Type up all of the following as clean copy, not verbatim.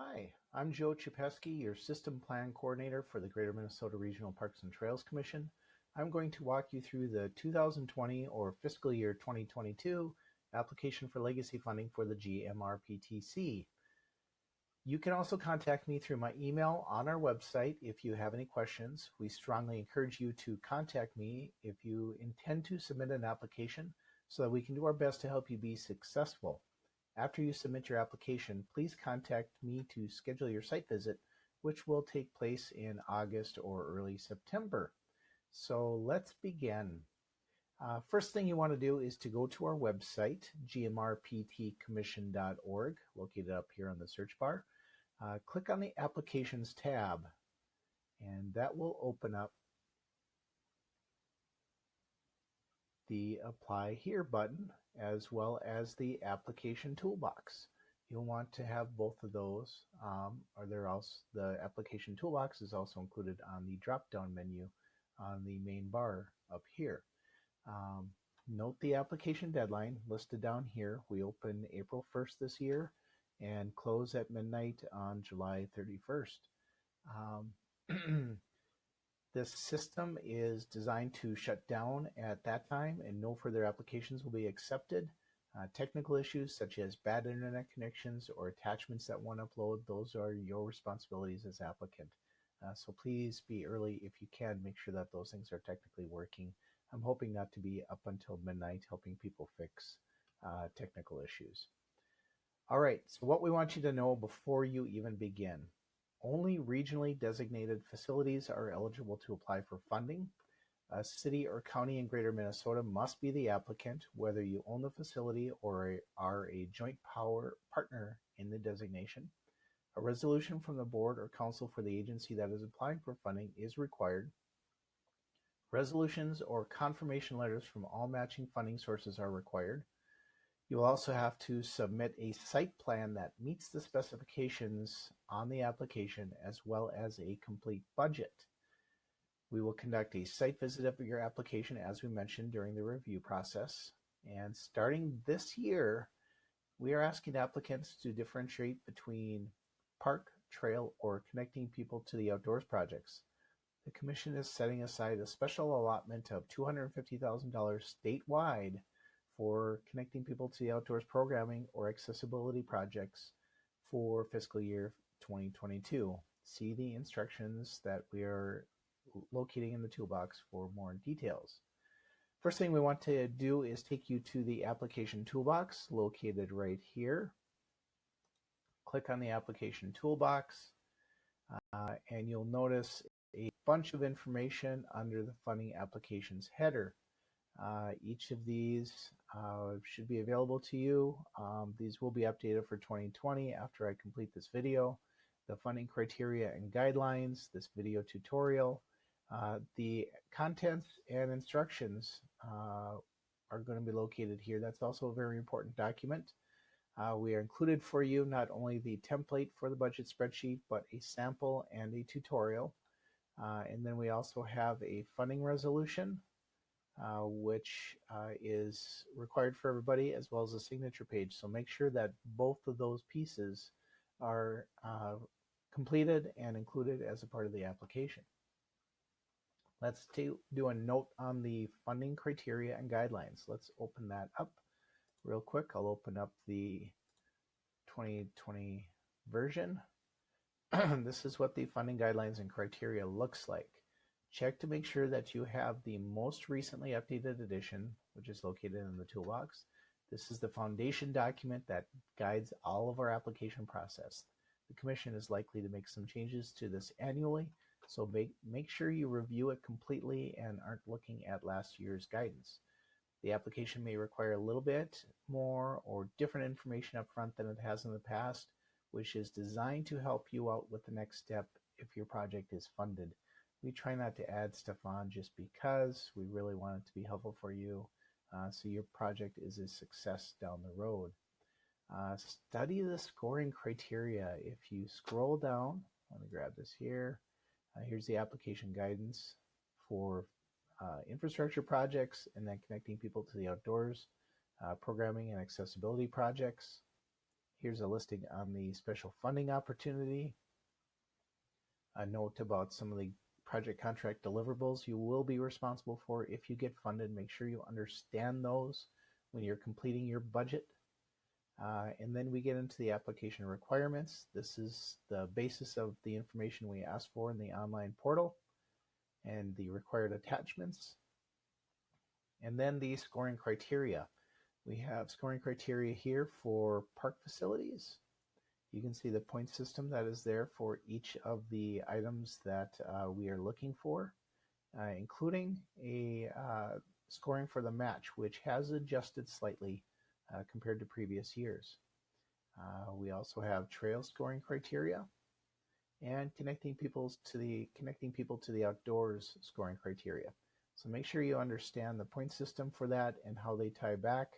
Hi, I'm Joe Chupesky, your System Plan Coordinator for the Greater Minnesota Regional Parks and Trails Commission. I'm going to walk you through the 2020 or fiscal year 2022 application for legacy funding for the GMRPTC. You can also contact me through my email on our website if you have any questions. We strongly encourage you to contact me if you intend to submit an application so that we can do our best to help you be successful. After you submit your application, please contact me to schedule your site visit, which will take place in August or early September. So let's begin. First thing you want to do is to go to our website, gmrptcommission.org, located up here on the search bar. Click on the Applications tab, and that will open up the Apply Here button, as well as the Application Toolbox. You'll want to have both of those, the Application Toolbox is also included on the drop-down menu on the main bar up here. Note the application deadline listed down here. We open April 1st this year and close at midnight on July 31st. This system is designed to shut down at that time and no further applications will be accepted. Technical issues such as bad internet connections or attachments that won't upload, those are your responsibilities as applicant. So please be early if you can. Make sure that those things are technically working. I'm hoping not to be up until midnight helping people fix technical issues. All right, so what we want you to know before you even begin. Only regionally designated facilities are eligible to apply for funding. A city or county in Greater Minnesota must be the applicant, whether you own the facility or are a joint power partner in the designation. A resolution from the board or council for the agency that is applying for funding is required. Resolutions or confirmation letters from all matching funding sources are required. You will also have to submit a site plan that meets the specifications on the application, as well as a complete budget. We will conduct a site visit of your application, as we mentioned, during the review process. And starting this year, we are asking applicants to differentiate between park, trail, or connecting people to the outdoors projects. The Commission is setting aside a special allotment of $250,000 statewide for connecting people to the outdoors programming or accessibility projects for fiscal year 2022. See the instructions that we are locating in the toolbox for more details. First thing we want to do is take you to the application toolbox located right here. Click on the application toolbox and you'll notice a bunch of information under the funding applications header. Each of these should be available to you. These will be updated for 2020 after I complete this video. The funding criteria and guidelines, this video tutorial, the contents and instructions are going to be located here. That's also a very important document. We are included for you not only the template for the budget spreadsheet, but a sample and a tutorial. And then we also have a funding resolution, which is required for everybody, as well as a signature page. So make sure that both of those pieces are completed and included as a part of the application. Let's do a note on the funding criteria and guidelines. Let's open that up real quick. I'll open up the 2020 version. This is what the funding guidelines and criteria looks like. Check to make sure that you have the most recently updated edition, which is located in the toolbox. This is the foundation document that guides all of our application process. The Commission is likely to make some changes to this annually, so make sure you review it completely and aren't looking at last year's guidance. The application may require a little bit more or different information up front than it has in the past, which is designed to help you out with the next step if your project is funded. We try not to add stuff on just because. We really want it to be helpful for you so your project is a success down the road. Study the scoring criteria. If you scroll down, let me grab this here. Here's the application guidance for infrastructure projects and then connecting people to the outdoors, programming and accessibility projects. Here's a listing on the special funding opportunity. A note about some of the project contract deliverables you will be responsible for if you get funded. Make sure you understand those when you're completing your budget. And then we get into the application requirements. This is the basis of the information we ask for in the online portal and the required attachments. And then the scoring criteria. We have scoring criteria here for park facilities. You can see the point system that is there for each of the items that we are looking for, including a scoring for the match, which has adjusted slightly compared to previous years. We also have trail scoring criteria and connecting people to the outdoors scoring criteria. So make sure you understand the point system for that and how they tie back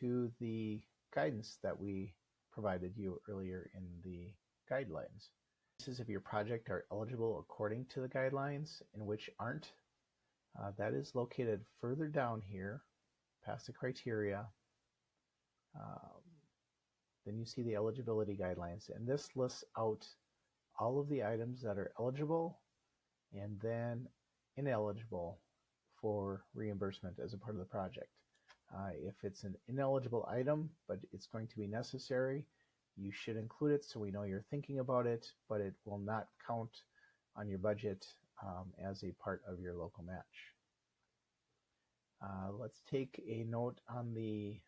to the guidance that we provided you earlier in the guidelines. This is if your project are eligible according to the guidelines and which aren't. That is located further down here, past the criteria. Then you see the eligibility guidelines, and this lists out all of the items that are eligible and then ineligible for reimbursement as a part of the project. If it's an ineligible item, but it's going to be necessary, you should include it so we know you're thinking about it, but it will not count on your budget as a part of your local match. Let's take a note on the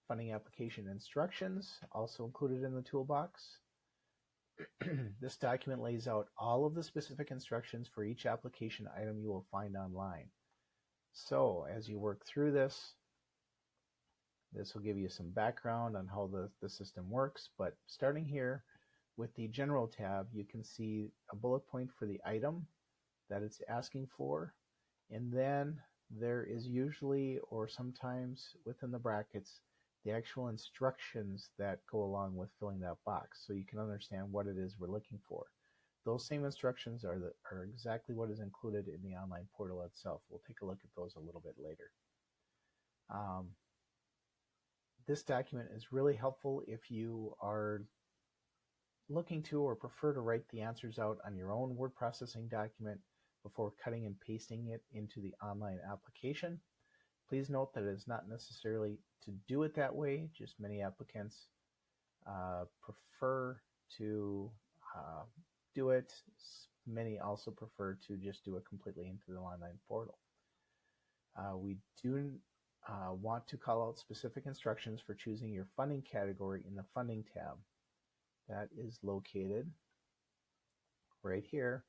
funding application instructions, also included in the toolbox. This document lays out all of the specific instructions for each application item you will find online. So as you work through this will give you some background on how the system works, but starting here with the General tab, you can see a bullet point for the item that it's asking for, and then there is usually, or sometimes within the brackets, the actual instructions that go along with filling that box so you can understand what it is we're looking for. Those same instructions are exactly what is included in the online portal itself. We'll take a look at those a little bit later. This document is really helpful if you are looking to or prefer to write the answers out on your own word processing document before cutting and pasting it into the online application. Please note that it is not necessarily to do it that way, just many applicants prefer to do it. Many also prefer to just do it completely into the online portal. We do want to call out specific instructions for choosing your funding category in the funding tab. That is located right here.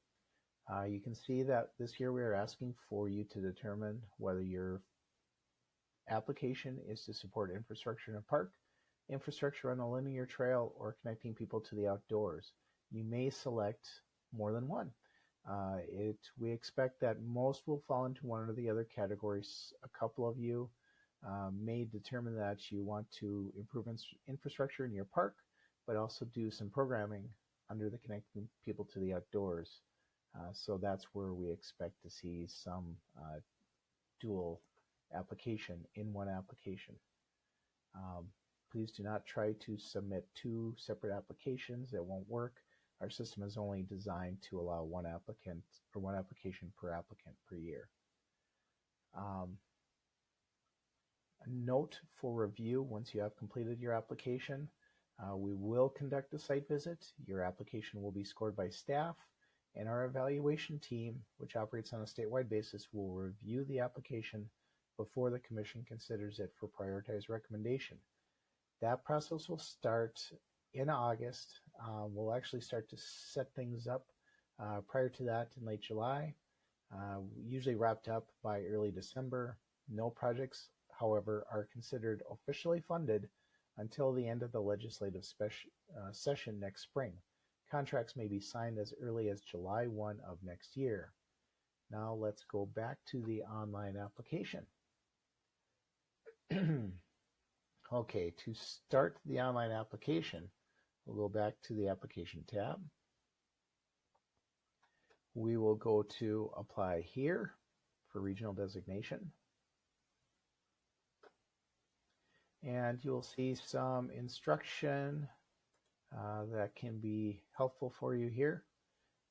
You can see that this year we are asking for you to determine whether your application is to support infrastructure in a park, infrastructure on a linear trail, or connecting people to the outdoors. You may select more than one. We expect that most will fall into one or the other categories. A couple of you may determine that you want to improve infrastructure in your park, but also do some programming under the connecting people to the outdoors. So that's where we expect to see some dual application in one application. Please do not try to submit two separate applications. It won't work. Our system is only designed to allow one applicant or one application per year. A note for review: once you have completed your application, we will conduct a site visit. Your application will be scored by staff, and our evaluation team, which operates on a statewide basis, will review the application before the Commission considers it for prioritized recommendation. That process will start in August. We'll actually start to set things up prior to that in late July, usually wrapped up by early December. No projects, however, are considered officially funded until the end of the legislative session next spring. Contracts may be signed as early as July 1 of next year. Now let's go back to the online application. Okay, to start the online application, we'll go back to the application tab. We will go to apply here for regional designation. And you'll see some instruction that can be helpful for you here.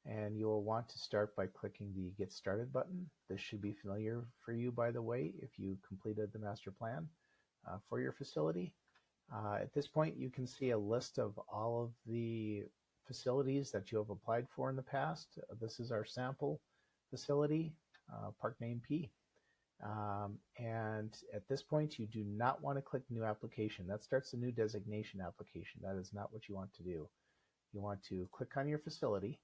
And you will want to start by clicking the Get Started button. This should be familiar for you, by the way, if you completed the master plan for your facility. At this point, you can see a list of all of the facilities that you have applied for in the past. This is our sample facility, Park Name P. And at this point, you do not want to click New Application. That starts a new designation application. That is not what you want to do. You want to click on your facility,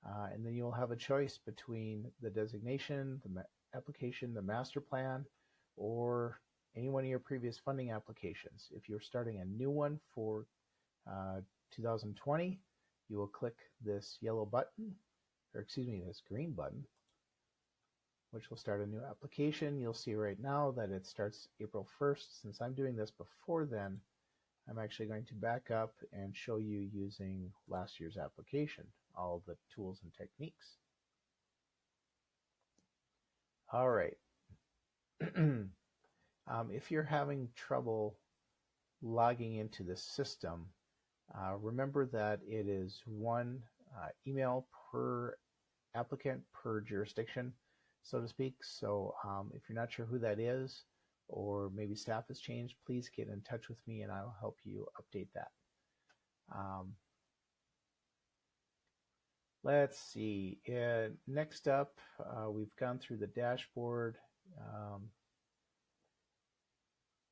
and then you'll have a choice between the designation, the application, the master plan, or any one of your previous funding applications. If you're starting a new one for 2020, you will click this yellow button, or excuse me, this green button, which will start a new application. You'll see right now that it starts April 1st. Since I'm doing this before then, I'm actually going to back up and show you using last year's application, all of the tools and techniques. All right. If you're having trouble logging into the system, remember that it is one email per applicant per jurisdiction, so to speak. So if you're not sure who that is, or maybe staff has changed, please get in touch with me and I'll help you update that. Let's see. Next up, we've gone through the dashboard.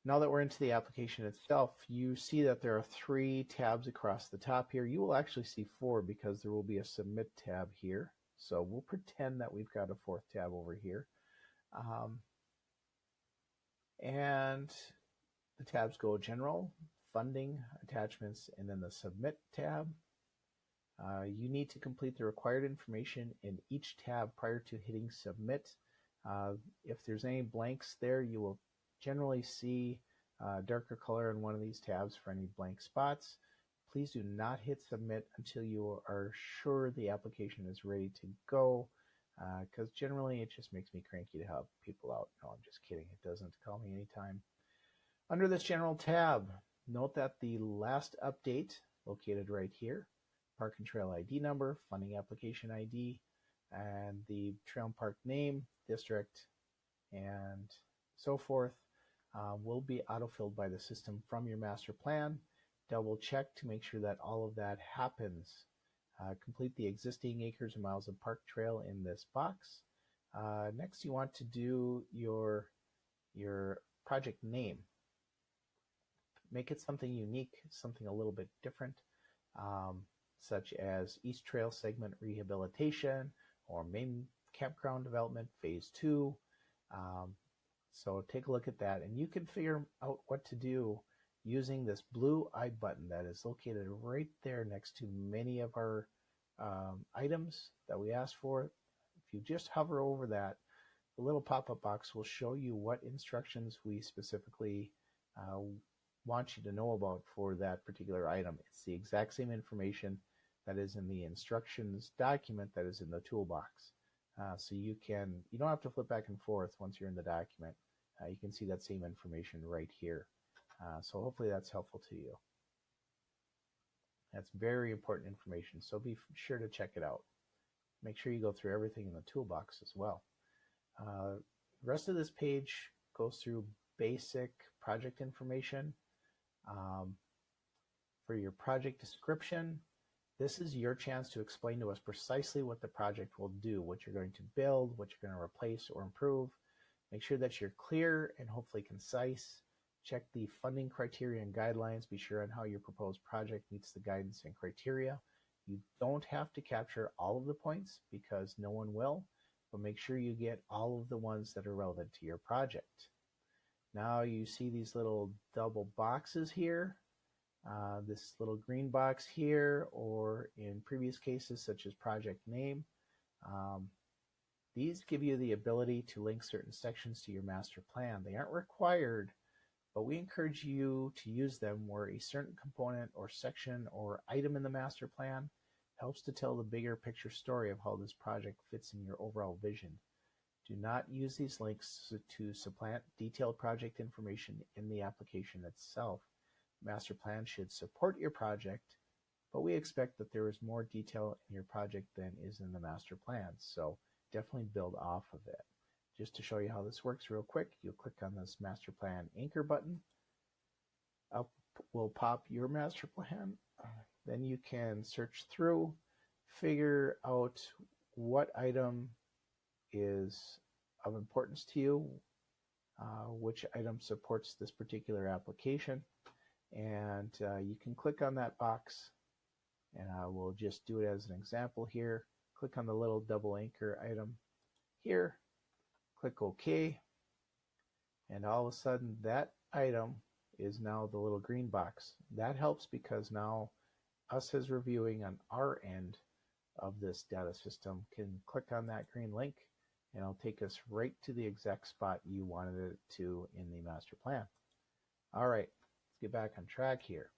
Now that we're into the application itself, you see that there are 3 tabs across the top here. You will actually see 4 because there will be a Submit tab here. So we'll pretend that we've got a 4th tab over here. And the tabs go General, Funding, Attachments, and then the Submit tab. You need to complete the required information in each tab prior to hitting Submit. If there's any blanks there, you will generally see darker color in one of these tabs for any blank spots. Please do not hit Submit until you are sure the application is ready to go, because generally it just makes me cranky to help people out. No, I'm just kidding. It doesn't. Call me anytime. Under this General tab, note that the last update, located right here, Park and Trail ID number, Funding Application ID, and the trail and park name, district, and so forth, will be autofilled by the system from your master plan. Double check to make sure that all of that happens. Complete the existing acres and miles of park trail in this box. Next, you want to do your project name. Make it something unique, something a little bit different, such as East Trail Segment Rehabilitation or Main Campground Development Phase 2. So take a look at that, and you can figure out what to do using this blue I button that is located right there next to many of our items that we asked for. If you just hover over that, the little pop-up box will show you what instructions we specifically want you to know about for that particular item. It's the exact same information that is in the instructions document that is in the toolbox. So you don't have to flip back and forth once you're in the document. You can see that same information right here. So hopefully that's helpful to you. That's very important information, so be sure to check it out. Make sure you go through everything in the toolbox as well. The rest of this page goes through basic project information. For your project description, this is your chance to explain to us precisely what the project will do, what you're going to build, what you're going to replace or improve. Make sure that you're clear and hopefully concise. Check the funding criteria and guidelines. Be sure on how your proposed project meets the guidance and criteria. You don't have to capture all of the points because no one will, but make sure you get all of the ones that are relevant to your project. Now you see these little double boxes here, this little green box here, or in previous cases such as project name. These give you the ability to link certain sections to your master plan. They aren't required, but we encourage you to use them where a certain component or section or item in the master plan helps to tell the bigger picture story of how this project fits in your overall vision. Do not use these links to supplant detailed project information in the application itself. Master plan should support your project, but we expect that there is more detail in your project than is in the master plan, so definitely build off of it. Just to show you how this works real quick, you'll click on this master plan anchor button. Up will pop your master plan. Then you can search through, figure out what item is of importance to you, which item supports this particular application, and you can click on that box, and we'll just do it as an example here. Click on the little double anchor item here, click OK, and all of a sudden that item is now the little green box. That helps because now us as reviewing on our end of this data system can click on that green link, and it'll take us right to the exact spot you wanted it to in the master plan. All right, let's get back on track here.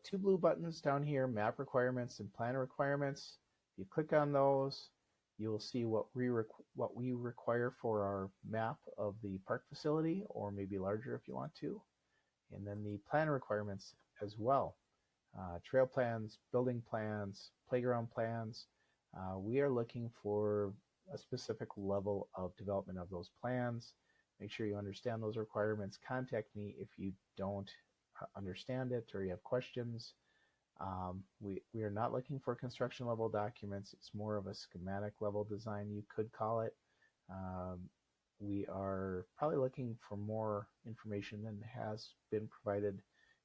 Two blue buttons down here, map requirements and plan requirements. If you click on those, you will see what we require for our map of the park facility, or maybe larger if you want to, and then the plan requirements as well. Trail plans, building plans, playground plans. We are looking for a specific level of development of those plans. Make sure you understand those requirements. Contact me if you don't understand it or you have questions. We are not looking for construction level documents. It's more of a schematic level design, you could call it. We are probably looking for more information than has been provided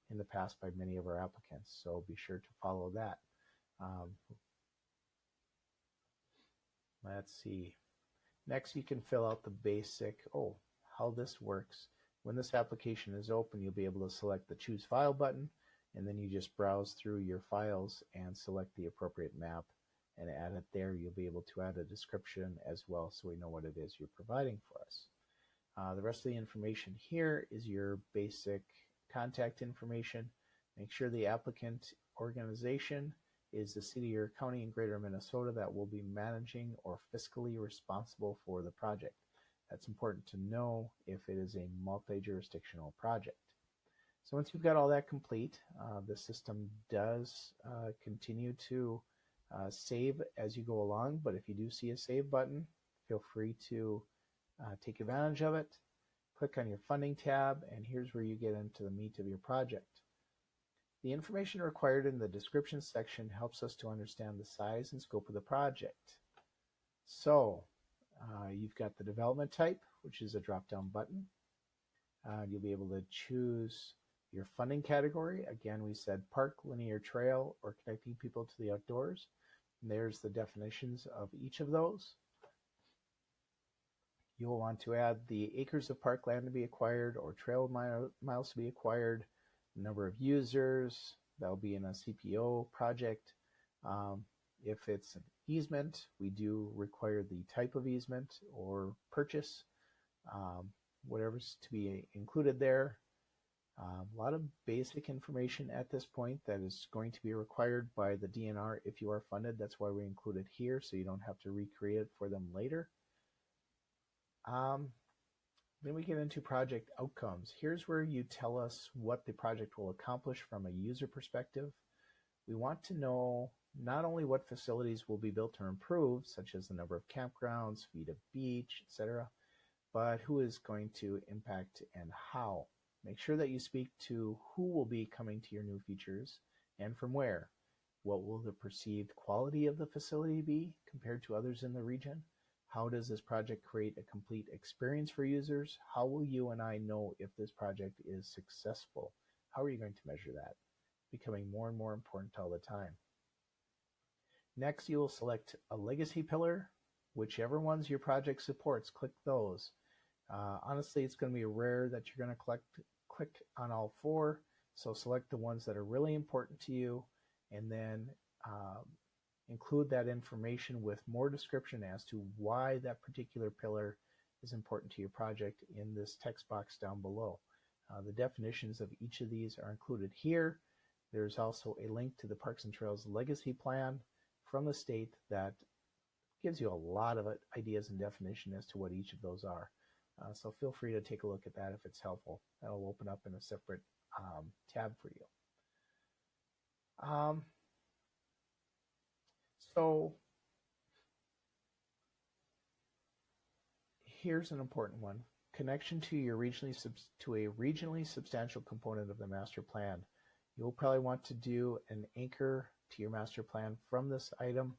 in the past by many of our applicants, so be sure to follow that. Let's see. Next, you can fill out the basic, how this works. When this application is open, you'll be able to select the Choose File button, and then you just browse through your files and select the appropriate map and add it there. You'll be able to add a description as well, so we know what it is you're providing for us. The rest of the information here is your basic contact information. Make sure the applicant organization is the city or county in Greater Minnesota that will be managing or fiscally responsible for the project. That's important to know if it is a multi-jurisdictional project. So once you've got all that complete, the system does continue to save as you go along, but if you do see a save button, feel free to take advantage of it. Click on your funding tab, and here's where you get into the meat of your project. The information required in the description section helps us to understand the size and scope of the project. So you've got the development type, which is a drop-down button. You'll be able to choose your funding category. Again, we said park, linear trail, or connecting people to the outdoors. And there's the definitions of each of those. You'll want to add the acres of parkland to be acquired or trail miles to be acquired, the number of users, that'll be in a CPO project. If it's an easement, we do require the type of easement or purchase, whatever's to be included there. A lot of basic information at this point that is going to be required by the DNR if you are funded. That's why we include it here, so you don't have to recreate it for them later. Then we get into project outcomes. Here's where you tell us what the project will accomplish from a user perspective. We want to know not only what facilities will be built or improved, such as the number of campgrounds, feet of beach, etc., but who is going to impact and how. Make sure that you speak to who will be coming to your new features and from where. What will the perceived quality of the facility be compared to others in the region? How does this project create a complete experience for users? How will you and I know if this project is successful? How are you going to measure that? Becoming more and more important all the time. Next, you will select a legacy pillar. Whichever ones your project supports, click those. Honestly, it's going to be rare that you're going to click on all four, so select the ones that are really important to you, and then include that information with more description as to why that particular pillar is important to your project in this text box down below. The definitions of each of these are included here. There's also a link to the Parks and Trails Legacy Plan from the state that gives you a lot of ideas and definition as to what each of those are. So feel free to take a look at that if it's helpful. That'll open up in a separate tab for you. So here's an important one. Connection to a regionally substantial component of the master plan. You'll probably want to do an anchor to your master plan from this item.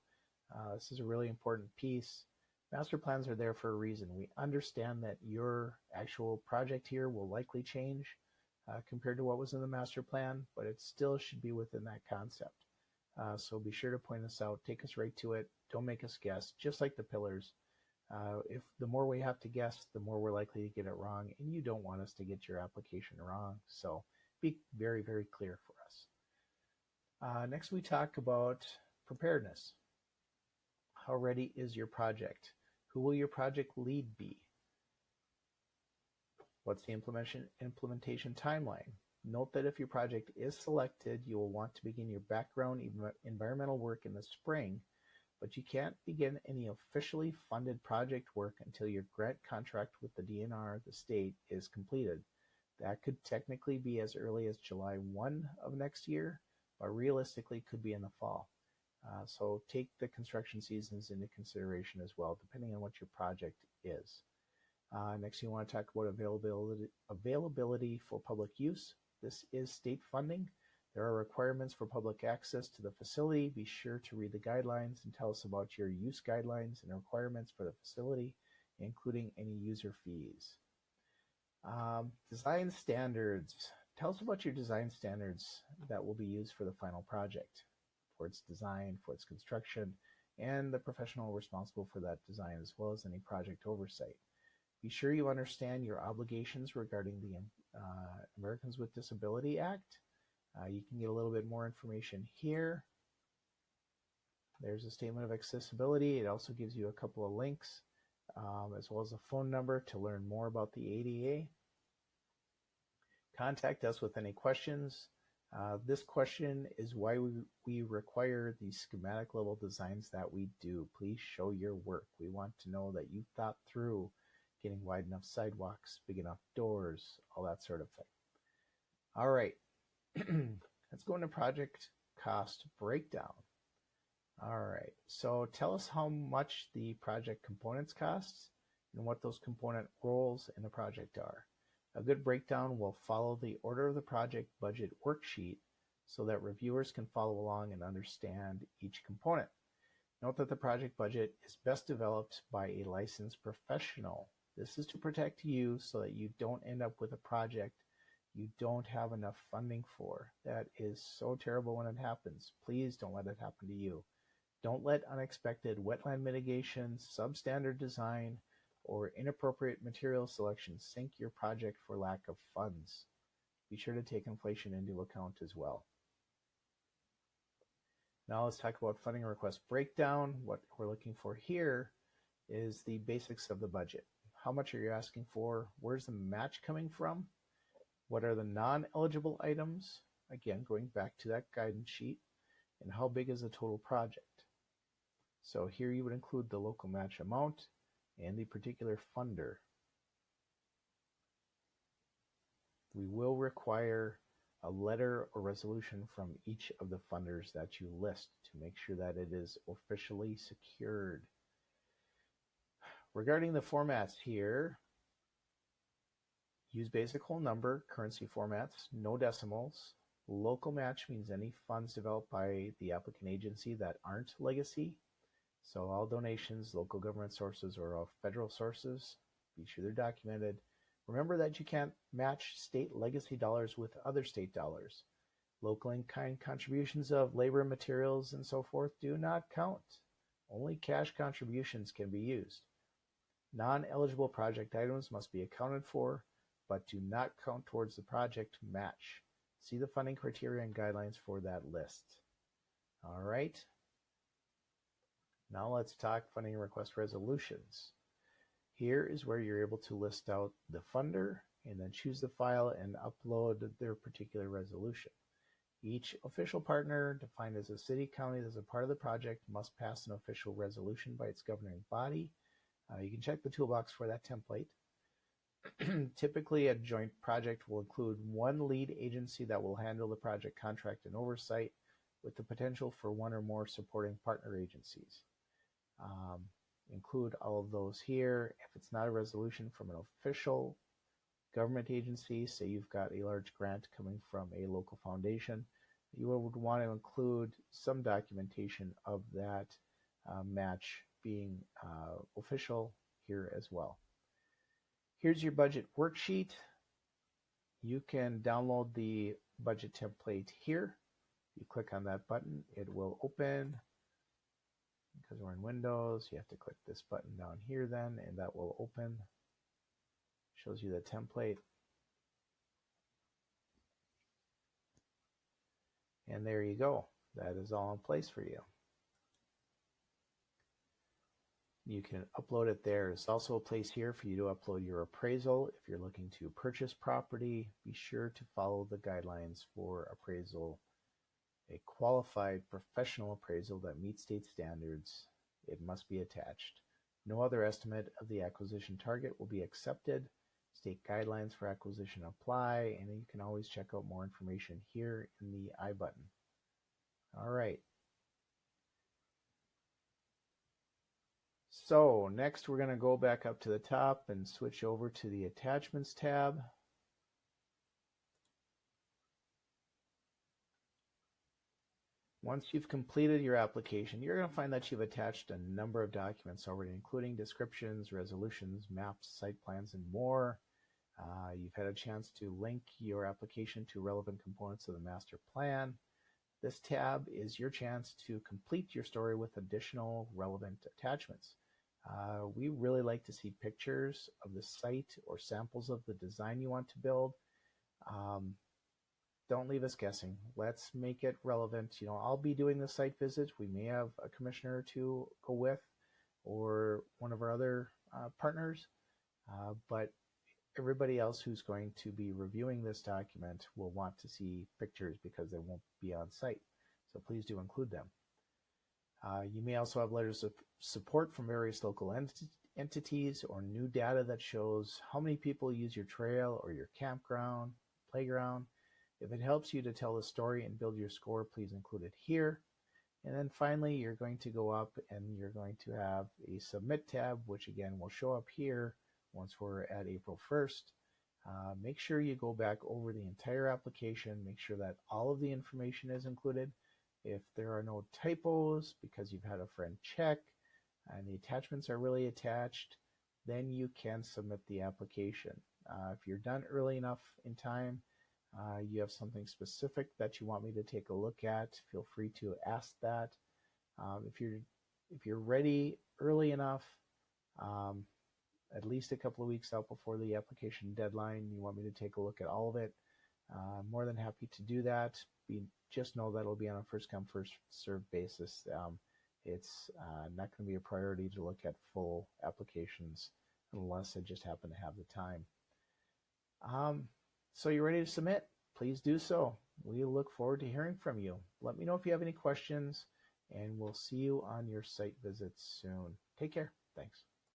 This is a really important piece. Master plans are there for a reason. We understand that your actual project here will likely change compared to what was in the master plan, but it still should be within that concept. So be sure to point us out, take us right to it, don't make us guess, just like the pillars. If the more we have to guess, the more we're likely to get it wrong, and you don't want us to get your application wrong. So be very, very clear for us. Next, we talk about preparedness. How ready is your project? Who will your project lead be? What's the implementation timeline? Note that if your project is selected, you will want to begin your background environmental work in the spring, but you can't begin any officially funded project work until your grant contract with the DNR, the state, is completed. That could technically be as early as July 1 of next year, but realistically could be in the fall. So take the construction seasons into consideration as well, depending on what your project is. Next, you want to talk about availability for public use. This is state funding. There are requirements for public access to the facility. Be sure to read the guidelines and tell us about your use guidelines and requirements for the facility, including any user fees. Design standards. Tell us about your design standards that will be used for the final project, for its design, for its construction, and the professional responsible for that design, as well as any project oversight. Be sure you understand your obligations regarding the Americans with Disability Act. You can get a little bit more information here. There's a statement of accessibility. It also gives you a couple of links, as well as a phone number to learn more about the ADA. Contact us with any questions. This question is why we require the schematic level designs that we do. Please show your work. We want to know that you've thought through getting wide enough sidewalks, big enough doors, all that sort of thing. All right, let's go into project cost breakdown. All right, so tell us how much the project components cost and what those component roles in the project are. A good breakdown will follow the order of the project budget worksheet so that reviewers can follow along and understand each component. Note that the project budget is best developed by a licensed professional. This is to protect you so that you don't end up with a project you don't have enough funding for. That is so terrible when it happens. Please don't let it happen to you. Don't let unexpected wetland mitigation, substandard design, or inappropriate material selection sink your project for lack of funds. Be sure to take inflation into account as well. Now let's talk about funding request breakdown. What we're looking for here is the basics of the budget. How much are you asking for? Where's the match coming from? What are the non-eligible items? Again, going back to that guidance sheet. And how big is the total project? So here you would include the local match amount and the particular funder. We will require a letter or resolution from each of the funders that you list to make sure that it is officially secured. Regarding the formats here, use basic whole number currency formats, no decimals. Local match means any funds developed by the applicant agency that aren't legacy. So all donations, local government sources, or all federal sources, be sure they're documented. Remember that you can't match state legacy dollars with other state dollars. Local in-kind contributions of labor and materials and so forth do not count. Only cash contributions can be used. Non-eligible project items must be accounted for, but do not count towards the project match. See the funding criteria and guidelines for that list. All right. Now let's talk funding request resolutions. Here is where you're able to list out the funder and then choose the file and upload their particular resolution. Each official partner defined as a city, county as a part of the project must pass an official resolution by its governing body. You can check the toolbox for that template. Typically, a joint project will include one lead agency that will handle the project contract and oversight. with the potential for one or more supporting partner agencies. Include all of those here. If it's not a resolution from an official government agency, say you've got a large grant coming from a local foundation, you would want to include some documentation of that match being official here as well. Here's your budget worksheet. You can download the budget template here. You click on that button, it will open. Because we're in Windows, you have to click this button down here then, and that will open. Shows you the template. And there you go. That is all in place for you. You can upload it there. There's also a place here for you to upload your appraisal. If you're looking to purchase property, be sure to follow the guidelines for appraisal. A qualified professional appraisal that meets state standards. It must be attached. No other estimate of the acquisition target will be accepted. State guidelines for acquisition apply, and you can always check out more information here in the I button. All right. So next we're going to go back up to the top and switch over to the Attachments tab. Once you've completed your application, you're going to find that you've attached a number of documents already, including descriptions, resolutions, maps, site plans, and more. You've had a chance to link your application to relevant components of the master plan. This tab is your chance to complete your story with additional relevant attachments. We really like to see pictures of the site or samples of the design you want to build. Don't leave us guessing. Let's make it relevant. You know, I'll be doing the site visits. We may have a commissioner to go with, or one of our other partners, but everybody else who's going to be reviewing this document will want to see pictures because they won't be on site. So please do include them. You may also have letters of support from various local entities or new data that shows how many people use your trail or your campground, playground. If it helps you to tell the story and build your score, please include it here. And then finally, you're going to go up and you're going to have a Submit tab, which again will show up here once we're at April 1st. Make sure you go back over the entire application, make sure that all of the information is included. If there are no typos because you've had a friend check and the attachments are really attached, then you can submit the application. If you're done early enough in time, you have something specific that you want me to take a look at, feel free to ask that. If you're ready early enough, at least a couple of weeks out before the application deadline, you want me to take a look at all of it, I'm more than happy to do that. Just know that it'll be on a first come, first served basis. It's not going to be a priority to look at full applications unless I just happen to have the time. So you're ready to submit? Please do so. We look forward to hearing from you. Let me know if you have any questions, and we'll see you on your site visits soon. Take care. Thanks.